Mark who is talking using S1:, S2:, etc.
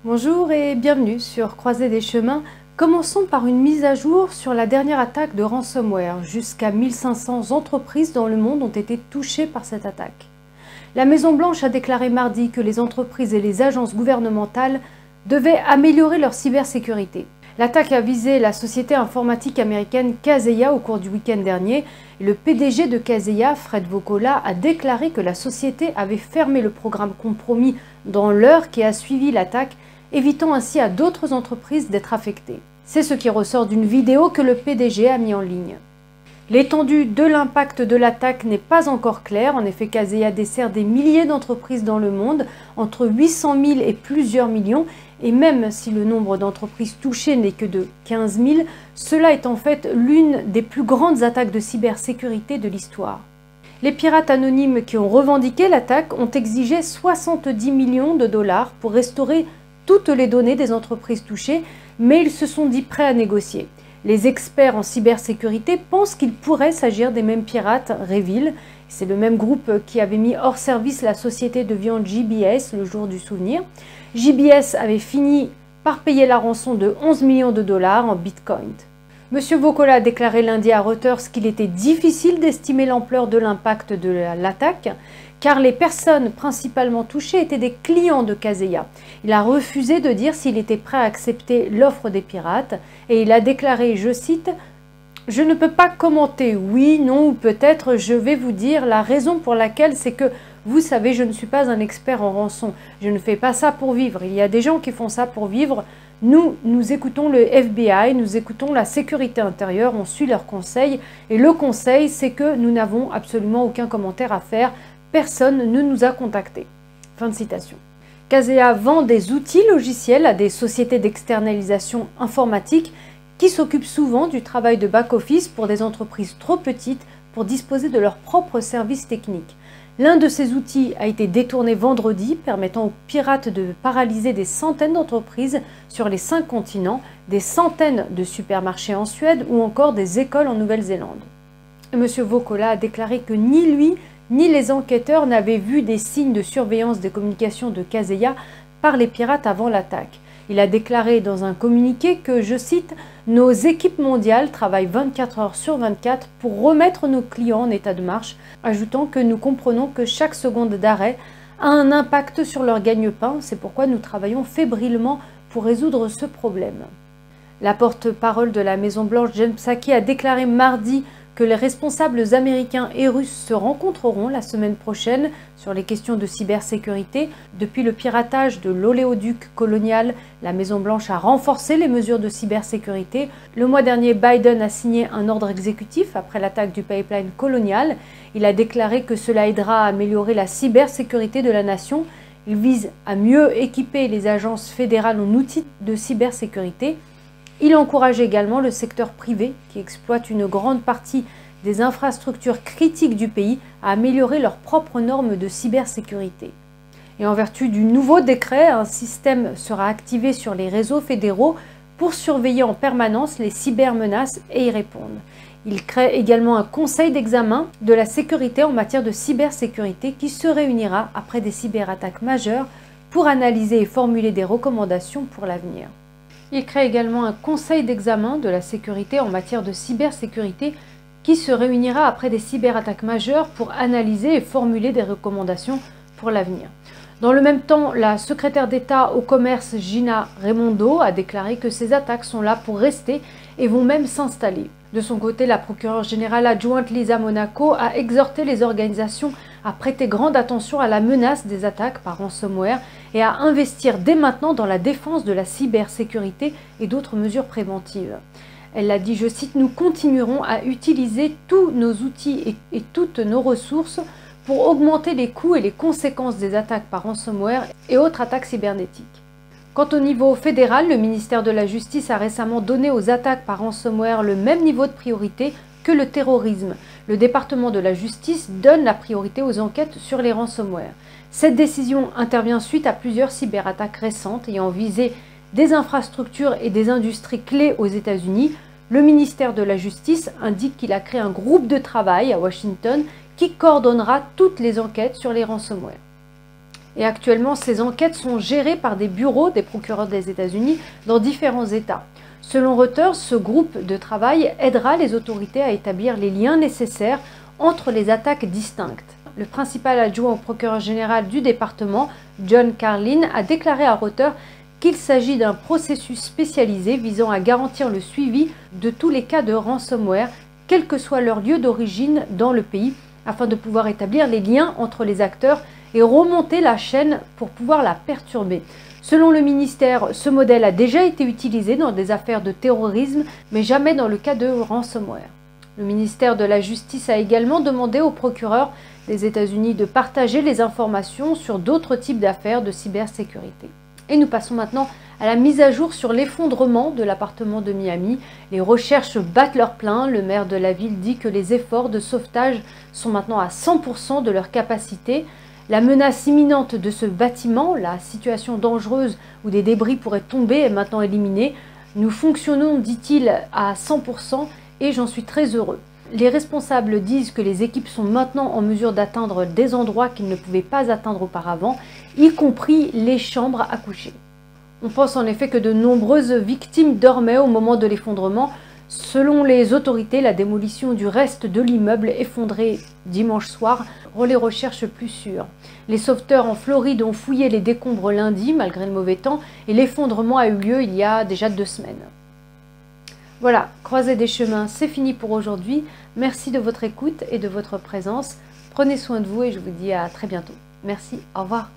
S1: Bonjour et bienvenue sur Croisée des chemins. Commençons par une mise à jour sur la dernière attaque de ransomware. Jusqu'à 1500 entreprises dans le monde ont été touchées par cette attaque. La Maison-Blanche a déclaré mardi que les entreprises et les agences gouvernementales devaient améliorer leur cybersécurité. L'attaque a visé la société informatique américaine Kaseya au cours du week-end dernier. Et le PDG de Kaseya, Fred Vokola, a déclaré que la société avait fermé le programme compromis dans l'heure qui a suivi l'attaque, évitant ainsi à d'autres entreprises d'être affectées. C'est ce qui ressort d'une vidéo que le PDG a mis en ligne. L'étendue de l'impact de l'attaque n'est pas encore claire. En effet, Kaseya dessert des milliers d'entreprises dans le monde, entre 800 000 et plusieurs millions. Et même si le nombre d'entreprises touchées n'est que de 15 000, cela est en fait l'une des plus grandes attaques de cybersécurité de l'histoire. Les pirates anonymes qui ont revendiqué l'attaque ont exigé 70 millions de dollars pour restaurer toutes les données des entreprises touchées, mais ils se sont dit prêts à négocier. Les experts en cybersécurité pensent qu'il pourrait s'agir des mêmes pirates, Revil. C'est le même groupe qui avait mis hors service la société de viande JBS le jour du souvenir. JBS avait fini par payer la rançon de 11 millions de dollars en bitcoin. Monsieur Vokola a déclaré lundi à Reuters qu'il était difficile d'estimer l'ampleur de l'impact de l'attaque, car les personnes principalement touchées étaient des clients de Kaseya. Il a refusé de dire s'il était prêt à accepter l'offre des pirates et il a déclaré, je cite, « Je ne peux pas commenter oui, non ou peut-être, je vais vous dire la raison pour laquelle c'est que, vous savez, je ne suis pas un expert en rançon. Je ne fais pas ça pour vivre. Il y a des gens qui font ça pour vivre. Nous écoutons le FBI, nous écoutons la sécurité intérieure, on suit leurs conseils. Et le conseil, c'est que nous n'avons absolument aucun commentaire à faire. Personne ne nous a contactés. » Fin de citation. Kaseya vend des outils logiciels à des sociétés d'externalisation informatique qui s'occupent souvent du travail de back-office pour des entreprises trop petites pour disposer de leurs propres services techniques. L'un de ces outils a été détourné vendredi, permettant aux pirates de paralyser des centaines d'entreprises sur les 5 continents, des centaines de supermarchés en Suède ou encore des écoles en Nouvelle-Zélande. M. Vokola a déclaré que ni lui ni les enquêteurs n'avaient vu des signes de surveillance des communications de Kaseya par les pirates avant l'attaque. Il a déclaré dans un communiqué que, je cite, « Nos équipes mondiales travaillent 24 heures sur 24 pour remettre nos clients en état de marche », ajoutant que nous comprenons que chaque seconde d'arrêt a un impact sur leur gagne-pain, c'est pourquoi nous travaillons fébrilement pour résoudre ce problème. La porte-parole de la Maison-Blanche, Jen Psaki, a déclaré mardi que les responsables américains et russes se rencontreront la semaine prochaine sur les questions de cybersécurité. Depuis le piratage de l'oléoduc Colonial, la Maison-Blanche a renforcé les mesures de cybersécurité. Le mois dernier, Biden a signé un ordre exécutif après l'attaque du pipeline Colonial. Il a déclaré que cela aidera à améliorer la cybersécurité de la nation. Il vise à mieux équiper les agences fédérales en outils de cybersécurité. Il encourage également le secteur privé, qui exploite une grande partie des infrastructures critiques du pays, à améliorer leurs propres normes de cybersécurité. Et en vertu du nouveau décret, un système sera activé sur les réseaux fédéraux pour surveiller en permanence les cybermenaces et y répondre. Il crée également un conseil d'examen de la sécurité en matière de cybersécurité qui se réunira après des cyberattaques majeures pour analyser et formuler des recommandations pour l'avenir. Il crée également un conseil d'examen de la sécurité en matière de cybersécurité qui se réunira après des cyberattaques majeures pour analyser et formuler des recommandations pour l'avenir. Dans le même temps, la secrétaire d'État au commerce Gina Raimondo a déclaré que ces attaques sont là pour rester et vont même s'installer. De son côté, la procureure générale adjointe Lisa Monaco a exhorté les organisations à prêter grande attention à la menace des attaques par ransomware et à investir dès maintenant dans la défense de la cybersécurité et d'autres mesures préventives. Elle a dit, je cite, « Nous continuerons à utiliser tous nos outils et toutes nos ressources pour augmenter les coûts et les conséquences des attaques par ransomware et autres attaques cybernétiques. » Quant au niveau fédéral, le ministère de la Justice a récemment donné aux attaques par ransomware le même niveau de priorité que le terrorisme. Le département de la Justice donne la priorité aux enquêtes sur les ransomware. Cette décision intervient suite à plusieurs cyberattaques récentes ayant visé des infrastructures et des industries clés aux États-Unis. Le ministère de la Justice indique qu'il a créé un groupe de travail à Washington qui coordonnera toutes les enquêtes sur les ransomware. Et actuellement, ces enquêtes sont gérées par des bureaux des procureurs des États-Unis dans différents États. Selon Reuters, ce groupe de travail aidera les autorités à établir les liens nécessaires entre les attaques distinctes. Le principal adjoint au procureur général du département, John Carlin, a déclaré à Reuters qu'il s'agit d'un processus spécialisé visant à garantir le suivi de tous les cas de ransomware, quel que soit leur lieu d'origine dans le pays, afin de pouvoir établir les liens entre les acteurs et remonter la chaîne pour pouvoir la perturber. Selon le ministère, ce modèle a déjà été utilisé dans des affaires de terrorisme, mais jamais dans le cas de ransomware. Le ministère de la Justice a également demandé aux procureurs des États-Unis de partager les informations sur d'autres types d'affaires de cybersécurité. Et nous passons maintenant à la mise à jour sur l'effondrement de l'appartement de Miami. Les recherches battent leur plein. Le maire de la ville dit que les efforts de sauvetage sont maintenant à 100% de leur capacité. La menace imminente de ce bâtiment, la situation dangereuse où des débris pourraient tomber est maintenant éliminée. Nous fonctionnons, dit-il, à 100% et j'en suis très heureux. Les responsables disent que les équipes sont maintenant en mesure d'atteindre des endroits qu'ils ne pouvaient pas atteindre auparavant, y compris les chambres à coucher. On pense en effet que de nombreuses victimes dormaient au moment de l'effondrement. Selon les autorités, la démolition du reste de l'immeuble effondré dimanche soir rend les recherches plus sûres. Les sauveteurs en Floride ont fouillé les décombres lundi, malgré le mauvais temps, et l'effondrement a eu lieu il y a déjà 2 semaines. Voilà, Croisée des chemins, c'est fini pour aujourd'hui. Merci de votre écoute et de votre présence. Prenez soin de vous et je vous dis à très bientôt. Merci, au revoir.